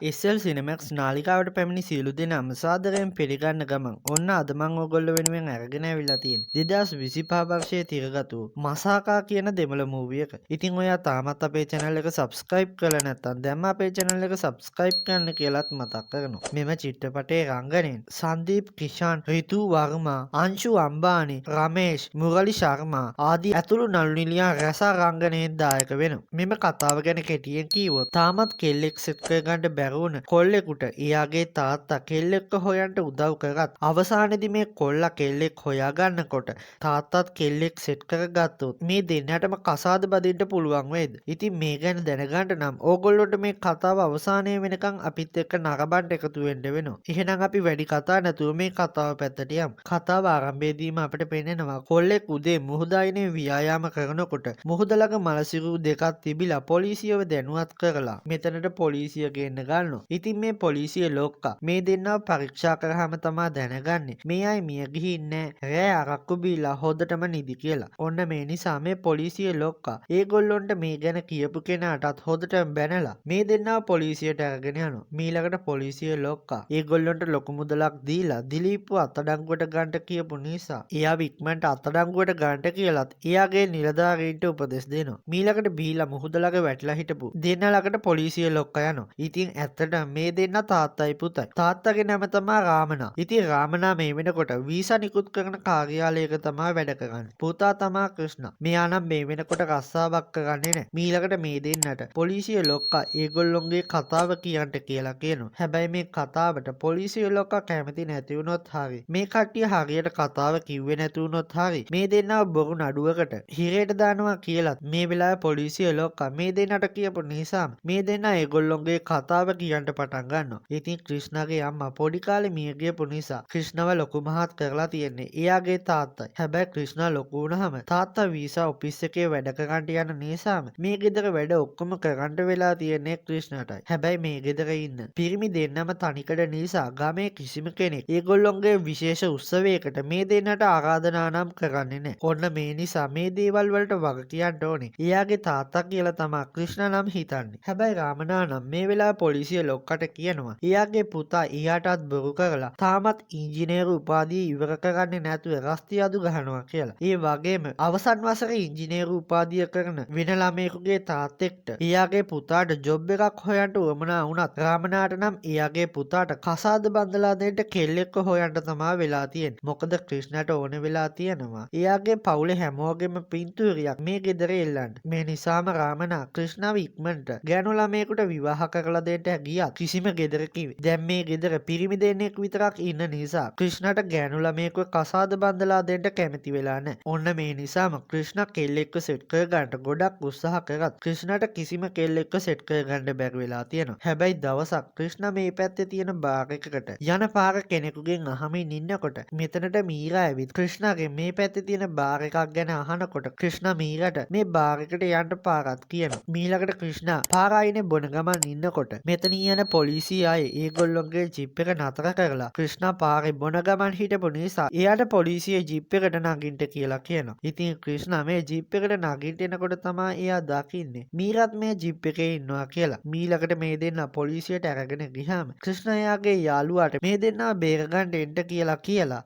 SL සිනමැක්ස් නාලිකාවට පැමිණි සියලු දෙනාම සාදරයෙන් පිළිගන්න ගමන් ඔන්න අද මං ඔයගොල්ලෝ වෙනුවෙන් අරගෙන ඇවිල්ලා තියෙන්නේ 2025 වර්ෂයේ තිරගත වූ මසාකා කියන දෙමළ මූවි එක. ඉතින් ඔයා තාමත් අපේ channel එක subscribe කරලා නැත්නම් දැන්ම අපේ channel එක subscribe කරන්න කියලාත් මතක් කරනවා. මෙම චිත්‍රපටයේ රංගනයෙන් සංදීප් කිෂාන්, රිතු වර්මා, අංශු අම්බානි, රමේෂ්, මුරලි ශර්මා ආදී ඇතුළු නළු නිළියන් රැසක් රංගනයෙන් දායක වෙනවා. මෙම කතාව ගැන කෙටියෙන් කීවොත් තාමත් කෙල්ලෙක් සෙට් කරගන්න බැරුණ කොල්ලෙකුට එයාගේ තාත්තා කෙල්ලෙක්ව හොයන්න උදව් කරත් අවසානයේදී මේ කොල්ලා කෙල්ලෙක් හොයාගන්නකොට තාත්තත් කෙල්ලෙක් සෙට් කරගත්තොත් මේ දෙන්නටම කසාද බදින්න පුළුවන් වේද? ඉතින් මේ ගැන දැනගන්න නම් ඕගොල්ලොන්ට මේ කතාව අවසානයේ වෙනකන් අපිත් එක්ක නරඹන්න එකතු වෙන්න වෙනවා. එහෙනම් අපි වැඩි කතා නැතුව මේ කතාව පැත්තට යමු. කතාව ආරම්භයේදීම අපිට පෙන්නනවා කොල්ලෙක් උදේ මුහුද අයිනේ ව්‍යායාම කරනකොට මුහුද ළඟ මලසිරු දෙකක් තිබිලා පොලිසියව දැනුවත් කරලා මෙතනට පොලිසිය ගෙන්න ගන්නවා. ඉතින් මේ පොලිසිය ලොක්කා මේ දෙන්නව පරීක්ෂා කරාම තමා දැනගන්නේ මේ අය මිය ගිහින් නෑ, රෑ අරක්කු බීලා හොදටම නිදි කියලා. ඔන්න මේ නිසා මේ පොලිසිය ලොක්කා ඒගොල්ලොන්ට මේ ගැන කියපු කෙනාටත් හොදටම බැනලා මේ දෙන්නව පොලිසියට අරගෙන යනවා. මීළඟට පොලිසිය ලොක්කා ඒගොල්ලොන්ට ලොකු මුදලක් දීලා දිලීප්ව අත්අඩංගුවට ගන්න කියපු නිසා එයාව ඉක්මනට අත්අඩංගුවට ගන්න කියලාත් එයාගේ නිලධාරීන්ට උපදෙස් දෙනවා. මීළඟට බීලා මුහුද ළඟ වැටිලා හිටපු දෙන්න ළඟට පොලිසිය ලොක්කා යනවා. ඉතින් ඇත්තට මේ දෙන්න තාත්තයි පුතයි. තාත්තගේ නම තමා රාමනා. ඉතින් රාමනා මේ වෙනකොට වීසා නිකුත් කරන කාර්යාලයක තමා වැඩ කරන්නේ. පුතා තමා ක්‍රිෂ්ණා. මෙයා නම් මේ වෙනකොට රස්සාවක් කරන්නේ නැහැ. මීළඟට මේ දෙන්නට පොලිසිය ලොක්කා ඒගොල්ලොන්ගේ කතාව කියන්න කියලා කියනවා. හැබැයි මේ කතාවට පොලිසිය ලොක්කා කැමති නැති වුණොත් හරි. මේ කට්ටිය හරියට කතාව කිව්වේ නැති වුණොත් හරි. මේ දෙන්නව බොරු නඩුවකට හිරේට දානවා කියලත් මේ වෙලාවේ පොලිසිය ලොක්කා මේ දෙන්නට කියපු නිසාම මේ දෙන්න ඒගොල්ලොන්ගේ කතාව කියන්න පටන් ගන්නවා. ඉතින් ක්‍රිෂ්ණාගේ අම්මා පොඩි කාලේ මිය ගියපු නිසා ක්‍රිෂ්ණාව ලොකු මහත් කරලා තියෙන්නේ එයාගේ තාත්තයි. හැබැයි ක්‍රිෂ්ණා ලොකු වුණාම තාත්තා වීසා ඔෆිස් එකේ වැඩ කරන්න යන නිසාම මේ ගෙදර වැඩ ඔක්කොම කරන්න වෙලා තියෙන්නේ ක්‍රිෂ්ණාටයි. හැබැයි මේ ගෙදර ඉන්න පිරිමි දෙන්නම තනිකඩ නිසා ගමේ කිසිම කෙනෙක් ඒගොල්ලොන්ගේ විශේෂ උත්සවයකට මේ දෙන්නට ආරාධනා නම් කරන්නේ නැහැ. ඔන්න මේ නිසා මේ දේවල් වලට වග කියන්න ඕනේ එයාගේ තාත්තා කියලා තමා ක්‍රිෂ්ණා නම් හිතන්නේ. හැබැයි රාමනා නම් මේ වෙලාවේ පොලිසිය ලොක්කට කියනවා එයාගේ පුතා එයාටත් බොරු කරලා තාමත් ඉංජිනේරු උපාධිය ඉවර කරන්නේ නැතුව රස්ති අඩු ගහනවා කියලා. ඒ වගේම අවසන් වසරේ ඉංජිනේරු උපාධිය කරන වෙන ළමයෙකුගේ තාත්තෙක්ට එයාගේ පුතාට ජොබ් එකක් හොයන්න උවමනා වුණත් රාමනාට නම් එයාගේ පුතාට කසාද බඳලා දෙන්න කෙල්ලෙක්ව හොයන්න තමා වෙලා තියෙන්නේ. මොකද ක්‍රිෂ්ණාට ඕන වෙලා තියෙනවා එයාගේ පවුලේ හැමෝගෙම පින්තූරියක් මේ ගෙදර එල්ලන්න. මේ නිසාම රාමනා ක්‍රිෂ්ණාව ඉක්මනට ගෑනු ළමයෙකුට විවාහ කරලා දෙන්න ගියා. කිසිම ගෙදරකින් දැන් මේ ගෙදර පිරිමි දෙන්නෙක් විතරක් ඉන්න නිසා ක්‍රිෂ්ණාට ගෑනු ළමයෙකුව කසාද බඳලා දෙන්න කැමති වෙලා නැහැ. ඔන්න මේ නිසාම ක්‍රිෂ්ණා කෙල්ලෙක්ව සෙට් කරගන්න ගොඩක් උත්සාහ කරත් ක්‍රිෂ්ණාට කිසිම කෙල්ලෙක්ව සෙට් කරගන්න බැරි වෙලා තියෙනවා. හැබැයි දවසක් ක්‍රිෂ්ණා මේ පැත්තේ තියෙන බාර් එකකට යන පාර කෙනෙකුගෙන් අහමින් ඉන්නකොට මෙතනට මීරා ඇවිත් ක්‍රිෂ්ණාගෙන් මේ පැත්තේ තියෙන බාර් එකක් ගැන අහනකොට ක්‍රිෂ්ණා මීරාට මේ බාර් එකට යන්න පාරක් කියනවා. මීළඟට ක්‍රිෂ්ණා පාර අයිනේ බොන ගමන් ඉන්නකොට මෙතන යන පොලිසිය අය ඒගොල්ලොන්ගේ ජීප් එක නතර කරලා ක්‍රිෂ්ණා පාරේ බොන ගමන් හිටපු නිසා එයාට පොලිසිය ජීප් එකට නගින්න කියලා කියනවා. ඉතින් ක්‍රිෂ්ණා මේ ජීප් එකට නගින්න එනකොට තමයි එයා දකින්නේ මීරත් මේ ජීප් එකේ ඉන්නවා කියලා. මීළඟට මේ දෙන්නා පොලිසියට අරගෙන ගියාම ක්‍රිෂ්ණා එයාගේ යාළුවාට මේ දෙන්නා බේරගන්න එන්න කියලා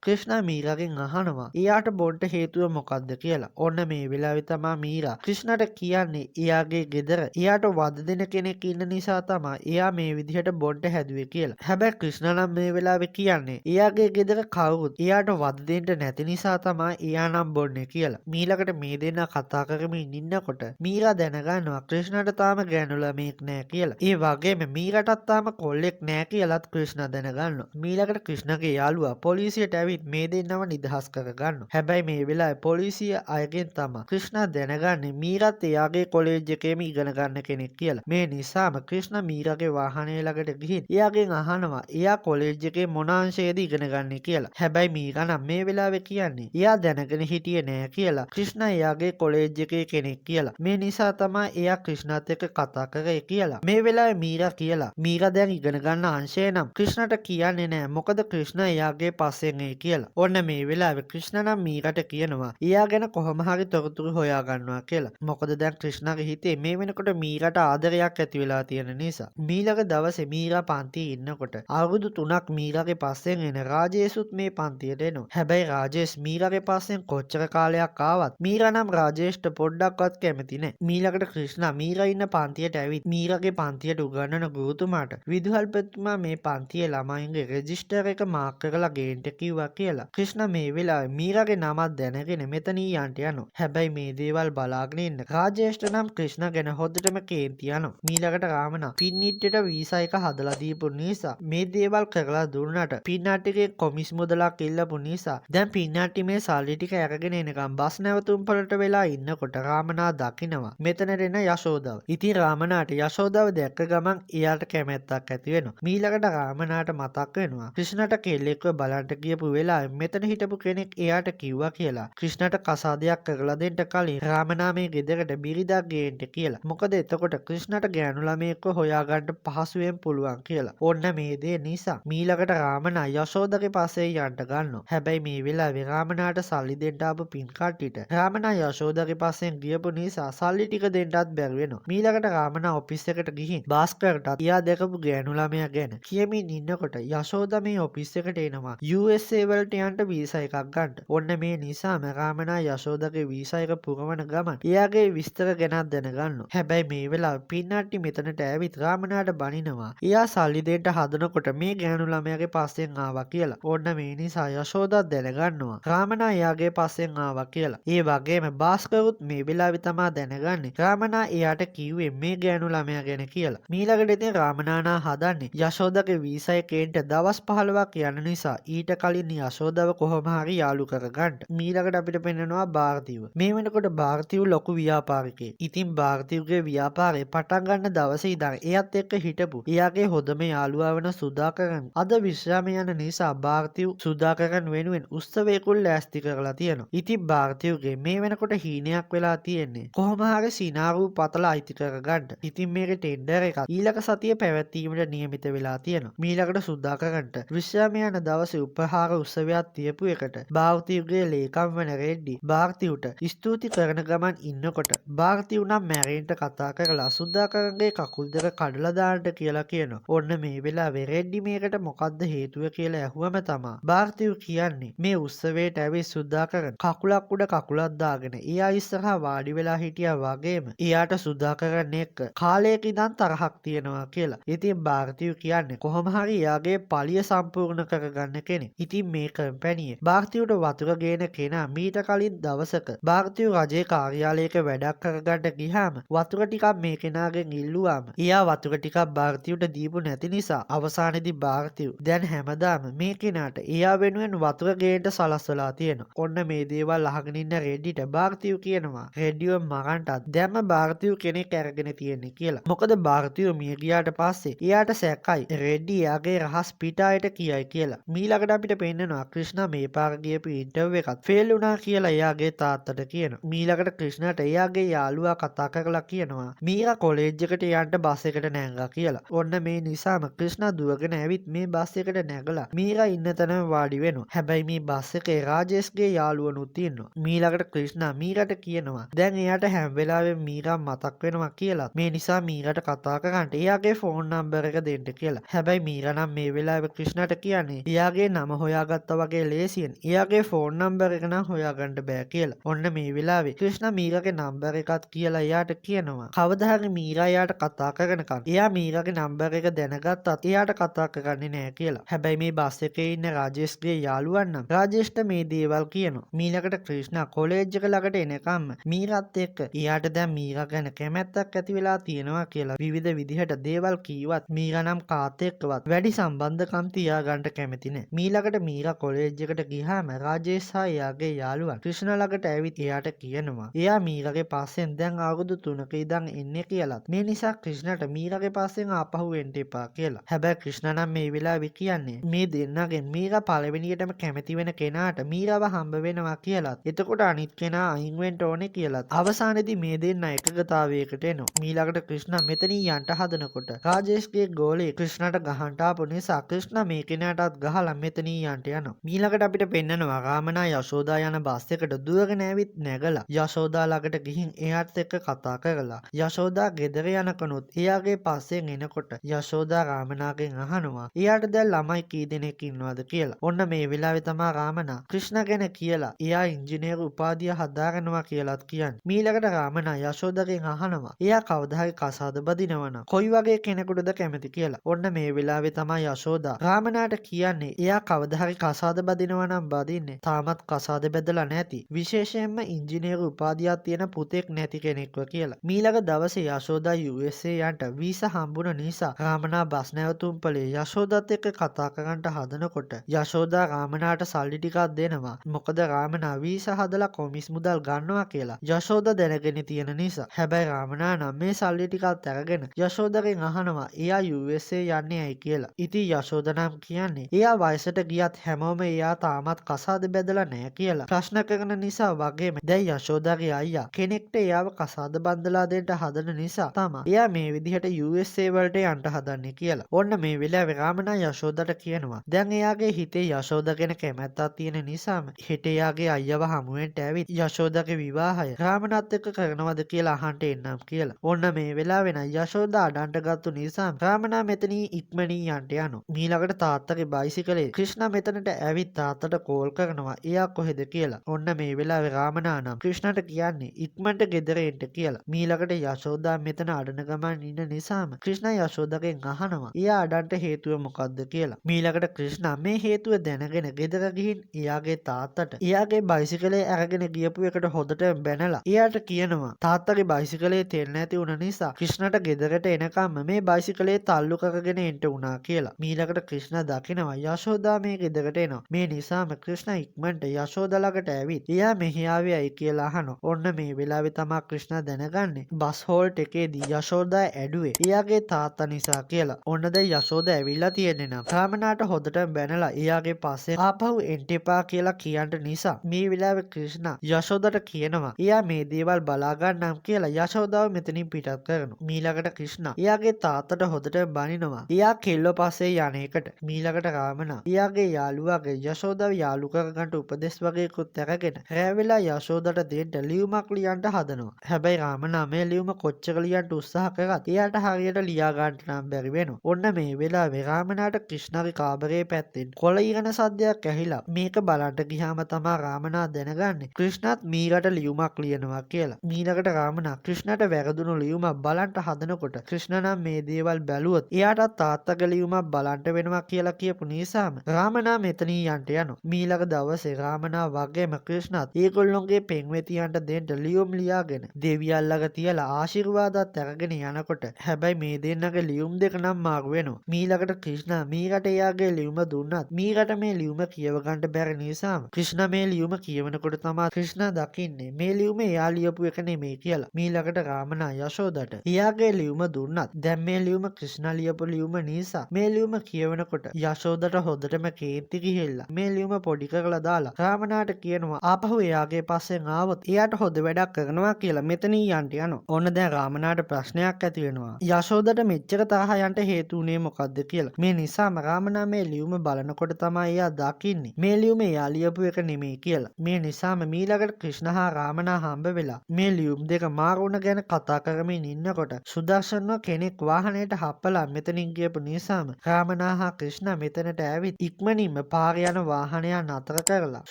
ක්‍රිෂ්ණා මීරාගෙන් අහනවා එයාට බොන්න හේතුව මොකක්ද කියලා. ඔන්න මේ වෙලාවේ තමයි මීරා ක්‍රිෂ්ණාට කියන්නේ එයාගේ ගෙදර එයාට වද දෙන කෙනෙක් ඉන්න නිසා තමයි එයා මේ විදිහට බොන්න හැදුවේ කියලා. හැබැයි ක්‍රිෂ්ණා නම් මේ වෙලාවේ කියන්නේ එයාගේ ගෙදර කවුරුත් එයාට වද දෙන්න නැති නිසා තමයි එයා නම් බොන්නේ කියලා. මීළඟට මේ දෙන්නා කතා කරමින් ඉන්නකොට මීරා දැනගන්නවා ක්‍රිෂ්ණාට තාම ගෑනු ළමෙක් නෑ කියලා. ඒ වගේම මීරාටත් තාම කොල්ලෙක් නෑ කියලාත් ක්‍රිෂ්ණා දැනගන්නවා. මීළඟට ක්‍රිෂ්ණාගේ යාළුවා පොලිසියට ඇවිත් මේ දෙන්නව නිදහස් කරගන්නවා. හැබැයි මේ වෙලාවේ පොලිසිය අයගෙන් තමයි ක්‍රිෂ්ණා දැනගන්නේ මීරාත් එයාගේ කොලෙජ් එකේම ඉගෙන ගන්න කෙනෙක් කියලා. මේ නිසාම ක්‍රිෂ්ණා මීරාගේ වාහනේ ළඟට ගිහින් එයාගෙන් අහනවා එයා කොලෙජ් එකේ මොන අංශයේද ඉගෙන ගන්නේ කියලා. හැබැයි මීරා නම් මේ වෙලාවේ කියන්නේ එයා දැනගෙන හිටියේ නෑ කියලා. ක්‍රිෂ්ණා එයාගේ කොලෙජ් එකේ කෙනෙක් කියලා. මේ නිසා තමයි එයා ක්‍රිෂ්ණාත් එක්ක කතා කරේ කියලා. මේ වෙලාවේ මීරා කියලා මීරා දැන් ඉගෙන ගන්න අංශය නම් ක්‍රිෂ්ණාට කියන්නේ නෑ. මොකද ක්‍රිෂ්ණා එයාගේ පස්සෙන් ඒ කියලා. ඔන්න මේ වෙලාවේ ක්‍රිෂ්ණා නම් මීරාට කියනවා එයා ගැන කොහොම හරි තොරතුරු හොයා ගන්නවා කියලා. මොකද දැන් ක්‍රිෂ්ණාගේ හිතේ මේ වෙනකොට මීරාට ආදරයක් ඇති වෙලා තියෙන නිසා. මීළඟ දවසේ මීරා පන්තියේ ඉන්නකොට අවුරුදු 3ක් මීරාගේ පස්සෙන් එන රාජේෂුත් මේ පන්තියට එනවා. හැබැයි රාජේෂ් මීරාගේ පස්සෙන් කොච්චර කාලයක් ආවත් මීරා නම් රාජේෂ්ට පොඩ්ඩක්වත් කැමති නැහැ. මීළඟට ක්‍රිෂ්ණා මීරා ඉන්න පන්තියට ඇවිත් මීරාගේ පන්තියට උගන්වන ගුරුතුමාට විදුහල්පතිතුමා මේ පන්තියේ ළමයින්ගේ රෙජිස්ටර් එක මාක් කරලා ගේන්න කිව්වා කියලා. ක්‍රිෂ්ණා මේ වෙලාවේ මීරාගේ නමක් දැනගෙන මෙතනින් යන්න යනවා. හැබැයි මේ දේවල් බලාගෙන ඉන්න රාජේෂ්ට නම් ක්‍රිෂ්ණා ගැන හොඳටම කේන්ති යනවා. මීළඟට රාමනා පින්නිට්ටට වීසා එක හදලා දීපු නිසා මේ දේවල් කරලා දුන්නට පින්නාටිගේ කොමිස් මුදලක් ඉල්ලපු නිසා දැන් පින්නාටි මේ සල්ලි ටික අරගෙන එනකම් බස් නැවතුම් වලට වෙලා ඉන්නකොට රාමනා දකිනවා මෙතනට එන යශෝදාව. ඉතින් රාමනාට යශෝදාව දැක්ක ගමන් එයාට කැමැත්තක් ඇති වෙනවා. මීළඟට රාමනාට මතක් වෙනවා ක්‍රිෂ්ණට කෙල්ලෙක්ව බලන්න ගියපු වෙලාවේ මෙතන හිටපු කෙනෙක් එයාට කිව්වා කියලා. ක්‍රිෂ්ණට කසාදයක් කරලා දෙන්න කලින් රාමනා මේ ගෙදරට බිරිඳක් ගේන්න කියලා. මොකද එතකොට ක්‍රිෂ්ණට ගෑනු ළමයෙක්ව හොයාගන්න පහසුවෙන් පුළුවන් කියලා. ඔන්න මේ දේ නිසා මීළඟට රාමනා යශෝදාගේ පස්සේ යන්න ගන්නවා. හැබැයි මේ වෙලාවේ රාමනාට සල්ලි දෙන්න ආපු පින් කට්ටියට රාමනා යශෝදාගේ පස්සෙන් ගියපු නිසා සල්ලි ටික දෙන්නත් බැරි වෙනවා. මීළඟට රාමනා ඔෆිස් එකට ගිහින් භාස්කර්ටත් එයා දැකපු ගෑනු ළමයා ගැන කියමින් ඉන්නකොට යශෝදා මේ ඔෆිස් එකට එනවා USA වලට යන්න වීසා එකක් ගන්න. ඔන්න මේ නිසාම රාමනා යශෝදාගේ වීසා එක පුරවන ගමන් එයාගේ විස්තර ගැනත් දැනගන්නවා. හැබැයි මේ වෙලාවේ පින්නාටි මෙතනට ඇවිත් රාමනාට බනිනවා. එයා සල්ලි දෙන්න හදනකොට මේ ගෑනු ළමයාගේ පස්සෙන් ආවා කියලා. ඔන්න මේ නිසා යශෝදා දැනගන්නවා රාමනා එයාගේ පස්සෙන් ආවා කියලා. ඒ වගේම භාස්කරුත් මේ වෙලාවේ තමා දැනගන්නේ රාමනා එයාට කිව්වේ මේ ගෑනු ළමයා ගැන කියලා. මීළඟට ඉතින් රාමනානා හදන්නේ යශෝදාගේ වීසා එකේට දවස් 15ක් යන නිසා ඊට කලින් යශෝදාව කොහොම හරි යාළු කරගන්න. මීළඟට අපිට පෙන්නනවා භාරතීව. මේ වෙනකොට භාරතීව ලොකු ව්‍යාපාරිකයෙක්. ඉතින් භාරතීවගේ ව්‍යාපාරේ පටන් ගන්න දවසේ ඉඳන් එයත් එක්ක හිටපු එයාගේ හොඳම යාළුවා වෙන සුදාකරන් අද විශ්‍රාම යන නිසා භාරතීව සුදාකරන් වෙනුවෙන් උත්සවයකුත් ලෑස්ති කරලා තියෙනවා. ඉතින් භාරතීවගේ මේ වෙනකොට හීනයක් වෙලා තියෙන්නේ කොහොම හරි සිනාරු පතල අයිති කරගන්න. ඉතින් මේකේ ටෙන්ඩර් එකක් ඊළඟ සතියේ පැවැත්වීමට නියමිත වෙලා තියෙනවා. මීළඟට සුදාකරන්ට විශ්‍රාම යන දවසේ උපහාර උත්සවයක් තියපු එකට භාරතීවගේ ලේකම් වෙන රෙඩ්ඩි භාරතීවට ස්තුති කරන ගමන් ඉන්නකොට භාරතීව නම් මැරෙන්න කතා කරලා සුදාකරන්ගේ කකුල් දෙක කඩලා දාන්න කියලා කියනවා. ඔන්න මේ වෙලාවේ රෙඩ්ඩි මේකට මොකද්ද හේතුව කියලා ඇහුවම තමා භාරතීව කියන්නේ මේ උත්සවයට ඇවිත් සුදාකරන් කකුලක් උඩ කකුලක් දාගෙන එයා ඉස්සරහා වාඩි වෙලා හිටියා වගේම එයාට සුදාකරන් එක්ක කාලයක ඉඳන් තරහක් තියෙනවා කියලා. ඉතින් භාරතීව කියන්නේ කොහොම හරි එයාගේ පලිය සම්පූර්ණ කරගන්න කෙනෙක්. ඉතින් මේ කම්පැනියේ භාරතීවට වතුර ගේන කෙනා මීට කලින් දවසක භාරතීව රජයේ කාර්යාලයක වැඩක් කරගන්න ගියාම වතුර ටිකක් මේ කෙනාගෙන් ඉල්ලුවාම එයා වතුර ටිකක් භාරතීවට දීපු නැති නිසා අවසානයේදී භාරතීව දැන් හැමදාම මේ කෙනාට එයා වෙනුවෙන් වතුර ගේන්න සලස්වලා තියෙනවා. ඔන්න මේ දේවල් අහගෙන ඉන්න රෙඩ්ඩිට භාරතීව කියනවා රෙඩ්ඩිව මරන්නත් දැන්ම භාරතීව කෙනෙක් අරගෙන තියෙන්නේ කියලා. මොකද භාරතීව මිය ගියාට පස්සේ එයාට සැකයි රෙඩ්ඩි එයාගේ රහස් පිටායට කියයි කියලා. මීළඟට අපිට පෙන්නනවා ක්‍රිෂ්ණා මේ පාර ගියපු ඉන්ටර්විව් එකත් ෆේල් වුණා කියලා එයාගේ තාත්තට කියනවා. මීළඟට ක්‍රිෂ්ණාට එයාගේ යාළුවා කතා කරලා කියනවා මීරා කොලෙජ් එකට යන්න බස් එකට නැංගා කියලා. ඔන්න මේ නිසාම ක්‍රිෂ්ණා දුවගෙන ඇවිත් මේ බස් එකට නැගලා මීරා ඉන්න තැනම වාඩි වෙනවා. හැබැයි මේ බස් එකේ රාජේෂ්ගේ යාළුවනුත් ඉන්නවා. මීළඟට ක්‍රිෂ්ණා මීරාට කියනවා දැන් එයාට හැම වෙලාවෙම මීරා මතක් වෙනවා කියලා. මේ නිසා මීරාට කතා කරන්න එයාගේ ෆෝන් නම්බර් එක දෙන්න කියලා. හැබැයි මීරා නම් මේ වෙලාවේ ක්‍රිෂ්ණාට කියන්නේ එයාගේ නම හොයාගත්තා වගේ ලේසියෙන් එයාගේ ෆෝන් නම්බර් එක නම් හොයාගන්න බෑ කියලා. ඔන්න මේ වෙලාවේ ක්‍රිෂ්ණා මීරාගේ නම්බර් එකත් කියලා එයාට කියනවා කවදා හරි මීරා එයාට කතා කරනකම් එයා මීරාගේ නම්බර් එක දැනගත්තත් එයාට කතා කරන්නේ නැහැ කියලා. හැබැයි මේ බස් එකේ ඉන්න රාජේෂ්ගේ යාළුවන් නම් රාජේෂ්ට මේ දේවල් කියනවා. මීළඟට ක්‍රිෂ්ණා කොලෙජ් එක ළඟට එනකම්ම මීරාත් එක්ක එයාට දැන් මීරා ගැන කැමැත්තක් ඇති වෙලා තියෙනවා කියලා විවිධ විදිහට දේවල් කීවත් මීරා නම් කාත් එක්කවත් වැඩි සම්බන්ධකම් තියාගන්න කැමති නැහැ. මීළඟට මීරා කොලෙජ් එකට ගියාම රාජේෂ් හා එයාගේ යාළුවන් ක්‍රිෂ්ණා ළඟට ඇවිත් එයාට කියනවා එයා මීරාගේ පස්සෙන් දැන් අවුරුදු 3ක ඉඳන් එන්නේ කියලාත්. මේ නිසා ක්‍රිෂ්ණාට මීරාගේ පස්සෙන් ආපහු එන්න එපා කියලා. හැබැයි ක්‍රිෂ්ණා නම් මේ වෙලාවේ කියන්නේ මේ දෙන්නගෙන් මීරා පළවෙනියටම කැමති වෙන කෙනාට මීරාව හම්බ වෙනවා කියලාත්. එතකොට අනිත් කෙනා අයින් වෙන්න ඕනේ කියලාත්. අවසානයේදී මේ දෙන්න එකගතාවයකට එනවා. මීළඟට ක්‍රිෂ්ණා මෙතනින් යන්න හදනකොට රාජේෂ්ගේ ගෝලේ ක්‍රිෂ්ණාට ගහන්න ආපු නිසා ක්‍රිෂ්ණා මේ කෙනාටත් ගහලා මෙතනින් යන්න යනවා. මීළඟට අපිට පෙන්නනවා රාමනා යශෝදා යන බස් එකට දුවගෙන ඇවිත් නැගලා යශෝදා ළඟට ගිහින් එයාත් එක්ක කතා කරලා යශෝදා ගෙදර යනකනුත් එයාගේ පස්සේ පස්සෙන් එනකොට යශෝදා රාමනාගෙන් අහනවා එයාට දැන් ළමයි කී දෙනෙක් ඉන්නවද කියලා. ඔන්න මේ වෙලාවේ තමා රාමනා ක්‍රිෂ්ණ ගැන කියලා එයා ඉංජිනේරු උපාධිය හදාගන්නවා කියලාත් කියන්නේ. මීළඟට රාමනා යශෝදගෙන් අහනවා එයා කවදා හරි කසාද බදිනවනම් කොයි වගේ කෙනෙකුටද කැමති කියලා. ඔන්න මේ වෙලාවේ තමයි යශෝදා රාමනාට කියන්නේ එයා කවදා හරි කසාද බදිනවනම් බදින්නේ තාමත් කසාද බැදලා නැති විශේෂයෙන්ම ඉංජිනේරු උපාධියක් තියෙන පුතෙක් නැති කෙනෙක්ව කියලා. මීළඟ දවසේ යශෝදා USA යන්ට වීසා හම්බුන නිසා රාමනා බස් නැවතුම්පලේ යශෝදත් එක්ක කතා කරන්න හදනකොට යශෝදා රාමනාට සල්ලි ටිකක් දෙනවා. මොකද රාමනා වීසා හදලා කොමිස් මුදල් ගන්නවා කියලා යශෝදා දැනගෙන තියෙන නිසා. හැබැයි රාමනා නම් මේ සල්ලි ටිකත් අරගෙන යශෝදගෙන් අහනවා එයා USA යන්නේ ඇයි කියලා. ඉතින් යශෝදා නම් කියන්නේ එයා වයසට ගියත් හැමෝම එයා තාමත් කසාද බැදලා නැහැ කියලා ප්‍රශ්න කරන නිසා වගේම දැන් යශෝදාගේ අයියා කෙනෙක්ට එයාව කසාද බඳලා දෙන්න හදන නිසා තමයි එයා මේ විදිහට USA වලට යන්න හදන්නේ කියලා. ඔන්න මේ වෙලාවේ රාමනා යශෝදාට කියනවා දැන් එයාගේ හිතේ යශෝදා ගැන කැමැත්තක් තියෙන නිසාම හෙට එයාගේ අයියව හමුවෙන්ට ඇවිත් යශෝදාගේ විවාහය රාමනාත් එක්ක කරනවද කියලා අහන්න එන්නම් කියලා. ඔන්න මේ වෙලාවේ නම් යශෝදා අඩන්ට ගත්තු නිසා රාමනා මෙතනින් ඉක්මනින් යන්න යනවා. මීළඟට තාත්තගේ බයිසිකලේ ක්‍රිෂ්ණ මෙතනට ඇවිත් තාත්තට කෝල් කරනවා එයා කොහෙද කියලා. ඔන්න මේ වෙලාවේ රාමනා නම් ක්‍රිෂ්ණට කියන්නේ ඉක්මනට ගෙදර එන්න කියලා. මීළඟට යශෝදා මෙතන අඩන ගමන් ඉන්න නිසාම ක්‍රිෂ්ණ යශෝදාගෙන් අහනවා එයා අඩන්ට හේතුව මොකක්ද කියලා. මීළඟට ක්‍රිෂ්ණ මේ හේතුව දැනගෙන ගෙදර ගිහින් එයාගේ තාත්තට එයාගේ බයිසිකලේ අරගෙන ගියපු එකට හොදට බැනලා එයාට කියනවා තාත්තගේ බයිසිකලේ තෙල් නැති වුණ නිසා ක්‍රිෂ්ණට ගෙදරට එනකම්ම මේ බයිසිකලේ තල්ලු කරගෙන එන්න උනා කියලා. මීළඟට ක්‍රිෂ්ණ දකිනවා යශෝදා මේ ගෙදරට එනවා. මේ නිසාම ක්‍රිෂ්ණ ඉක්මනට යශෝදා ළඟට ඇවිත් එයා මෙහි ආවේ ඇයි කියලා අහනවා. ඔන්න මේ වෙලාවේ තමයි ක්‍රිෂ්ණ දැනගන්නේ බස් හෝල්ට් එකේදී යශෝදා ඇඩුවේ එයාගේ තාත්තා නිසා කියලා. ඔන්න දැන් යශෝදා ඇවිල්ලා තියෙන්නේ නම් රාමනාට හොදට බැනලා එයාගේ පස්සේ ආපහු එන්න එපා කියලා කියන්න නිසා මේ වෙලාවේ ක්‍රිෂ්ණ යශෝදාට කියනවා එයා මේ දේවල් බලා ගන්නම් කියලා යශෝදාව මෙතනින් පිටත් කරනවා. මීළඟට ක්‍රිෂ්ණ එයාගේ තාත්තට හොදට බනිනවා එයා කෙල්ල පස්සේ යන එකට. මීළඟට රාමනා එයාගේ යාළුවාගේ යශෝදාව යාළු කරගන්න උපදෙස් වගේකුත් අරගෙන රෑ වෙලා යශෝදාට දෙන්න ලියුමක් ලියන්න හදනවා. හැබැයි රාමනා මේ ලියුම කොච්චර ලියන්න උත්සාහ කරත් එයාට හරියට ලියා ගන්න නම් බැරි වෙනවා. ඔන්න මේ වෙලාවේ රාමනාට ක්‍රිෂ්ණගේ කාමරේ පැත්තෙන් කොළ ඉරන සද්දයක් ඇහිලා මේක බලන්න ගියාම තමයි රාමනා දැනගන්නේ ක්‍රිෂ්ණත් මීරට ලියුමක් ලියනවා කියලා. මීළඟට රාමනා ක්‍රිෂ්ණට වැරදුණු ලියුමක් බලන්න හදනකොට ක්‍රිෂ්ණ නම් මේ දේවල් බැලුවොත් එයාටත් තාත්තගේ ලියුමක් බලන්න වෙනවා කියලා කියපු නිසාම රාමනා මෙතනින් යන්න යනවා. මීළඟ දවසේ රාමනා වගේම ක්‍රිෂ්ණත් ඒගොල්ලොන්ගේ පෙම්වතියන්ට දෙන්න ලියුම් ලියාගෙන දෙවියන් ළඟ තියලා ආශිර්වාදත් අරගෙන යනකොට හැබැයි මේ දෙන්නගේ ලියුම් දෙක නම් මාරු වෙනවා. මීළඟට ක්‍රිෂ්ණ මීරට එයාගේ ලියුම දුන්නත් මීරට මේ ලියුම කියව ගන්න බැරි නිසාම ක්‍රිෂ්ණ මේ ලියුම කියවනකොට තමයි ක්‍රිෂ්ණ දකින්නේ මේ ලියුම එයා ලියපු එක නෙමෙයි කියලා. මීළඟට රාමනා යශෝදාට එයාගේ ලියුම දුන්නත් දැන් මේ ලියුම ක්‍රිෂ්ණ ලියපු ලියුම නිසා මේ ලියුම කියවනකොට යශෝදාට හොදටම කේන්ති ගිහිල්ලා මේ ලියුම පොඩි කරලා දාලා රාමනාට කියනවා ආපහු එයාගේ පස්සෙන් ආවොත් එයාට හොද වැඩක් කරනවා කියලා මෙතනින් යන්න යනවා. ඔන්න දැන් රාමනාට ප්‍රශ්නයක් ඇති වෙනවා. යශෝදාට මෙච්චර තරහ යන්න හේතු උනේ මොකද්ද කියලා. මේ නිසාම රාමනා මේ ලියුම බලනකොට තමයි එයා දකින්නේ මේ ලියුම එයා ලියපු එක නෙමෙයි කියලා. මේ නිසාම මීළඟට ක්‍රිෂ්ණ හා රාමනා හම්බ වෙලා මේ ලියුම් දෙක මාරුණ ගැන කතා කරමින් ඉන්නකොට සුදර්ශන්ව කෙනෙක් වාහනයට හප්පලා මෙතනින් ගියපු නිසාම රාමනා හා ක්‍රිෂ්ණ මෙතනට ඇවිත් ඉක්මනින්ම පාර යන වාහනය නතර කරලා